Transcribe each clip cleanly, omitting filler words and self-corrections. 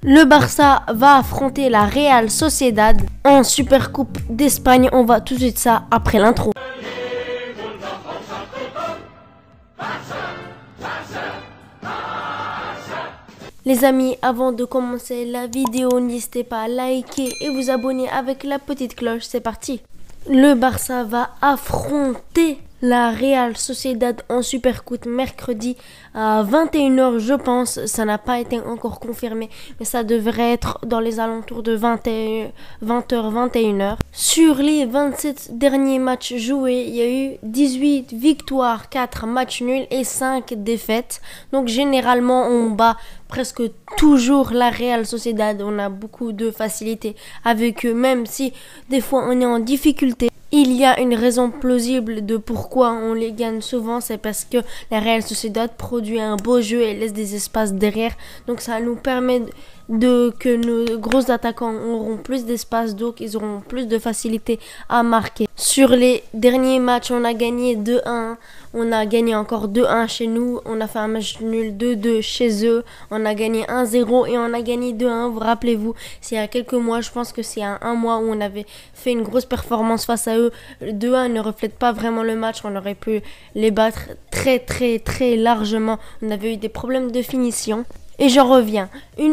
Le Barça va affronter la Real Sociedad en Supercoupe d'Espagne. On va tout de suite ça après l'intro. Les amis, avant de commencer la vidéo, n'hésitez pas à liker et vous abonner avec la petite cloche. C'est parti. Le Barça va affronter la Real Sociedad en Supercoupe mercredi à 21h, je pense. Ça n'a pas été encore confirmé, mais ça devrait être dans les alentours de 20h, 21h. Sur les 27 derniers matchs joués, il y a eu 18 victoires, 4 matchs nuls et 5 défaites. Donc généralement, on bat presque toujours la Real Sociedad. On a beaucoup de facilité avec eux, même si des fois on est en difficulté. Il y a une raison plausible de pourquoi on les gagne souvent, c'est parce que la Real Sociedad produit un beau jeu et laisse des espaces derrière. Donc ça nous permet que nos gros attaquants auront plus d'espace, donc ils auront plus de facilité à marquer. Sur les derniers matchs, on a gagné 2-1, on a gagné encore 2-1 chez nous, on a fait un match nul 2-2 chez eux, on a gagné 1-0 et on a gagné 2-1. Vous rappelez-vous, c'est il y a quelques mois, je pense que c'est un mois où on avait fait une grosse performance face à eux. Le 2-1 ne reflète pas vraiment le match, on aurait pu les battre très largement. On avait eu des problèmes de finition. Et j'en reviens.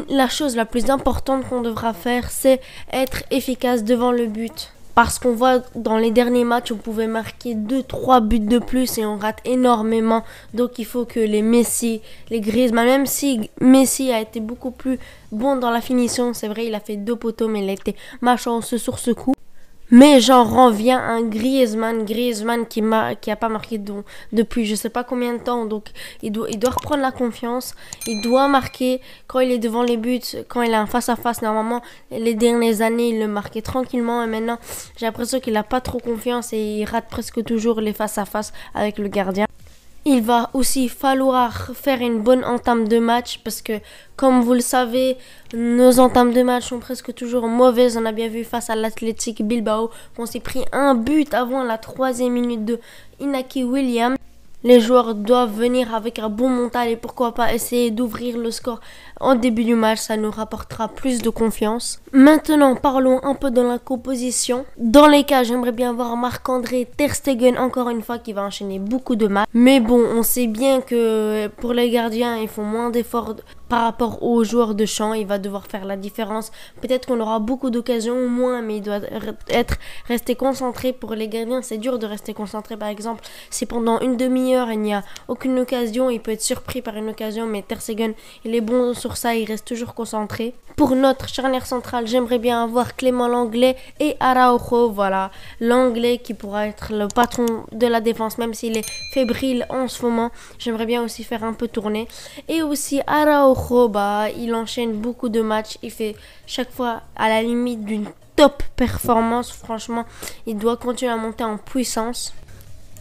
La chose la plus importante qu'on devra faire, c'est être efficace devant le but. Parce qu'on voit dans les derniers matchs, on pouvait marquer 2-3 buts de plus et on rate énormément. Donc il faut que les Messi, les Griezmann, même si Messi a été beaucoup plus bon dans la finition, c'est vrai, il a fait 2 poteaux, mais il a été malchanceux sur ce coup. Mais j'en reviens à un Griezmann qui a pas marqué depuis je sais pas combien de temps, donc il doit reprendre la confiance, il doit marquer quand il est devant les buts, quand il a un face à face. Normalement les dernières années il le marquait tranquillement et maintenant j'ai l'impression qu'il a pas trop confiance et il rate presque toujours les face à face avec le gardien. Il va aussi falloir faire une bonne entame de match parce que, comme vous le savez, nos entames de match sont presque toujours mauvaises. On a bien vu face à l'Athletic Bilbao qu'on s'est pris un but avant la 3e minute de Inaki Williams. Les joueurs doivent venir avec un bon mental et pourquoi pas essayer d'ouvrir le score en début du match, ça nous rapportera plus de confiance. Maintenant, parlons un peu de la composition. Dans les cas, j'aimerais bien voir Marc-André Ter Stegen encore une fois qui va enchaîner beaucoup de matchs. Mais bon, on sait bien que pour les gardiens, ils font moins d'efforts par rapport aux joueurs de champ. Il va devoir faire la différence. Peut-être qu'on aura beaucoup d'occasions ou moins, mais il doit rester concentré. Pour les gardiens, c'est dur de rester concentré. Par exemple, si pendant une demi-heure, il n'y a aucune occasion, il peut être surpris par une occasion, mais Ter Stegen, il est bon sur ça, il reste toujours concentré. Pour notre charnière centrale, j'aimerais bien avoir Clément Lenglet et Araujo. Voilà, Lenglet qui pourra être le patron de la défense, même s'il est fébrile en ce moment. J'aimerais bien aussi faire un peu tourner. Et aussi Araujo, il enchaîne beaucoup de matchs. Il fait chaque fois à la limite d'une top performance. Franchement, il doit continuer à monter en puissance.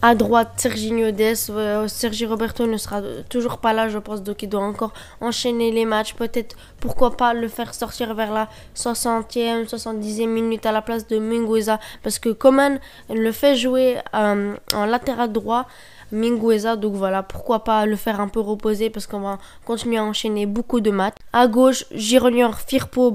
À droite, Serginho Dest, Sergi Roberto ne sera toujours pas là, je pense, donc il doit encore enchaîner les matchs. Peut-être, pourquoi pas le faire sortir vers la 60e, 70e minute à la place de Mingueza, parce que Coman le fait jouer en latéral droit, Mingueza, donc voilà, pourquoi pas le faire un peu reposer parce qu'on va continuer à enchaîner beaucoup de matchs. À gauche, Junior Firpo,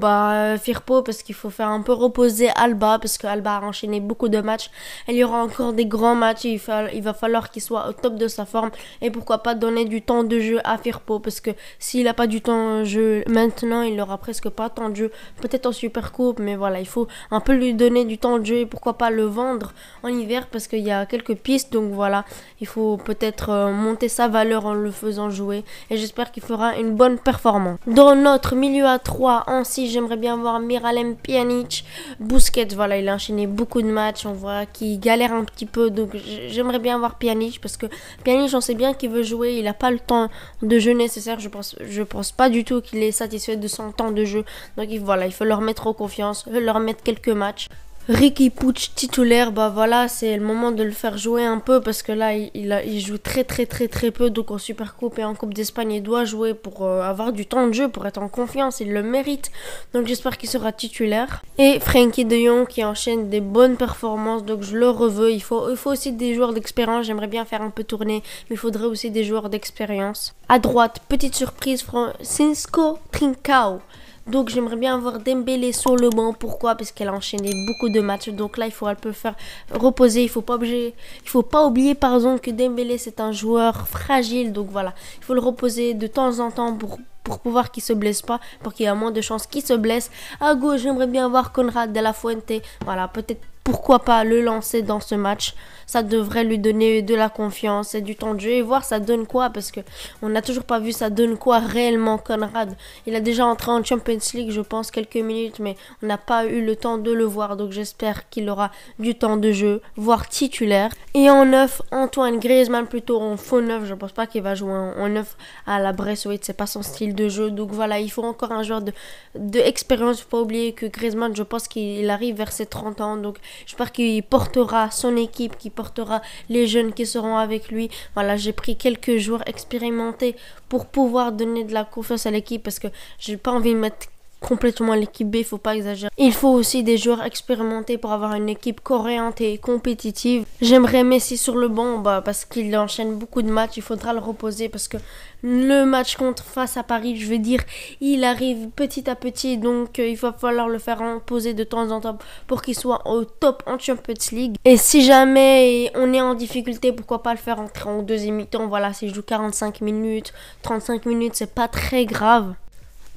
Firpo parce qu'il faut faire un peu reposer Alba parce que Alba a enchaîné beaucoup de matchs. Il y aura encore des grands matchs, il va falloir qu'il soit au top de sa forme et pourquoi pas donner du temps de jeu à Firpo parce que s'il n'a pas du temps de jeu maintenant, il n'aura presque pas tant de jeu, peut-être en Supercoupe, mais voilà, il faut un peu lui donner du temps de jeu et pourquoi pas le vendre en hiver parce qu'il y a quelques pistes, donc voilà, il faut peut-être monter sa valeur en le faisant jouer et j'espère qu'il fera une bonne performance. Dans notre milieu à 3 en 6, j'aimerais bien voir Miralem Pjanic, Busquets, voilà, il a enchaîné beaucoup de matchs, on voit qu'il galère un petit peu, donc j'aimerais bien voir Pjanic parce que Pjanic, on sait bien qu'il veut jouer, il n'a pas le temps de jeu nécessaire, je pense pas du tout qu'il est satisfait de son temps de jeu, donc voilà, il faut leur mettre en confiance, leur mettre quelques matchs. Riqui Puig titulaire, voilà, c'est le moment de le faire jouer un peu parce que là, il joue très peu, donc en Supercoupe et en Coupe d'Espagne, il doit jouer pour avoir du temps de jeu, pour être en confiance, il le mérite, donc j'espère qu'il sera titulaire. Et Frenkie de Jong qui enchaîne des bonnes performances, donc je le reveux, il faut aussi des joueurs d'expérience, j'aimerais bien faire un peu tourner, mais il faudrait aussi des joueurs d'expérience. À droite, petite surprise, Francisco Trincao. Donc j'aimerais bien avoir Dembélé sur le banc. Pourquoi? Parce qu'elle a enchaîné beaucoup de matchs. Donc là, il faudra le faire reposer. Il faut pas oublier pardon, que Dembélé, c'est un joueur fragile. Donc voilà, il faut le reposer de temps en temps pour pouvoir qu'il se blesse pas, pour qu'il y ait moins de chances qu'il se blesse. À gauche, j'aimerais bien voir Konrad de la Fuente. Voilà, peut-être pourquoi pas le lancer dans ce match. Ça devrait lui donner de la confiance et du temps de jeu et voir ça donne quoi, parce que on n'a toujours pas vu ça donne quoi réellement Konrad. Il a déjà entré en Champions League, je pense, quelques minutes, mais on n'a pas eu le temps de le voir. Donc j'espère qu'il aura du temps de jeu, voire titulaire. Et en neuf, Antoine Griezmann, plutôt en faux neuf. Je pense pas qu'il va jouer en neuf à la Braithwaite, c'est pas son style de jeu. Donc voilà, il faut encore un joueur de expérience. Faut pas oublier que Griezmann, je pense qu'il arrive vers ses 30 ans. Donc j'espère qu'il portera son équipe, qu'il portera les jeunes qui seront avec lui. Voilà, j'ai pris quelques joueurs expérimentés pour pouvoir donner de la confiance à l'équipe, parce que j'ai pas envie de mettre complètement l'équipe B, il faut pas exagérer. Il faut aussi des joueurs expérimentés pour avoir une équipe cohérente et compétitive. J'aimerais Messi sur le banc, parce qu'il enchaîne beaucoup de matchs, il faudra le reposer, parce que le match face à Paris, je veux dire, il arrive petit à petit, donc il va falloir le faire reposer de temps en temps pour qu'il soit au top en Champions League. Et si jamais on est en difficulté, pourquoi pas le faire entrer en deuxième mi-temps. Voilà, s'il joue 45 minutes, 35 minutes, c'est pas très grave.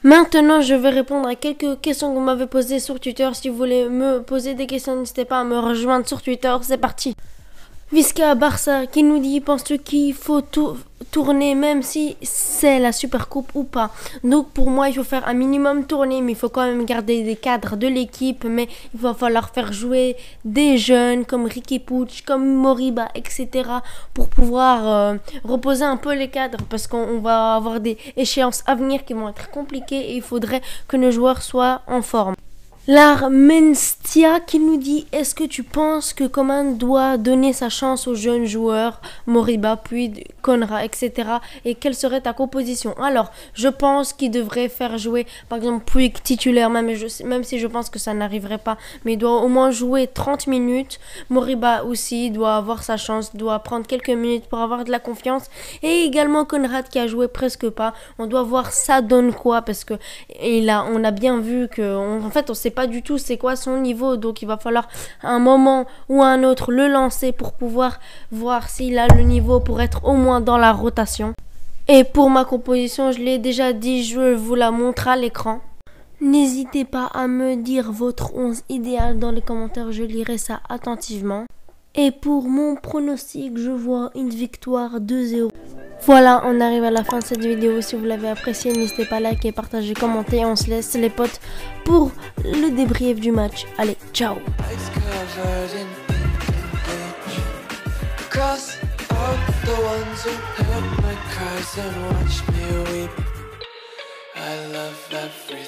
Maintenant, je vais répondre à quelques questions que vous m'avez posées sur Twitter. Si vous voulez me poser des questions, n'hésitez pas à me rejoindre sur Twitter. C'est parti. Visca Barça qui nous dit: penses-tu qu'il faut tourner même si c'est la Super Coupe ou pas? Donc pour moi, il faut faire un minimum tourner, mais il faut quand même garder des cadres de l'équipe. Mais il va falloir faire jouer des jeunes comme Riqui Puig, comme Moriba, etc. pour pouvoir reposer un peu les cadres, parce qu'on va avoir des échéances à venir qui vont être compliquées et il faudrait que nos joueurs soient en forme. L'Armenstia qui nous dit: est-ce que tu penses que Coman doit donner sa chance aux jeunes joueurs, Moriba, puis Konra, etc. et quelle serait ta composition? Alors, je pense qu'il devrait faire jouer, par exemple, Puig titulaire, même si je pense que ça n'arriverait pas, mais il doit au moins jouer 30 minutes. Moriba aussi doit avoir sa chance, doit prendre quelques minutes pour avoir de la confiance. Et également Konrad qui a joué presque pas. On doit voir ça donne quoi, parce que on a bien vu que, en fait, on sait pas du tout c'est quoi son niveau, donc il va falloir un moment ou un autre le lancer pour pouvoir voir s'il a le niveau pour être au moins dans la rotation. Et pour ma composition, je l'ai déjà dit, je vous la montre à l'écran. N'hésitez pas à me dire votre 11 idéal dans les commentaires, je lirai ça attentivement. Et pour mon pronostic, je vois une victoire 2-0. Voilà, on arrive à la fin de cette vidéo. Si vous l'avez appréciée, n'hésitez pas à liker, partager, commenter. On se laisse les potes pour le débrief du match. Allez, ciao. I love every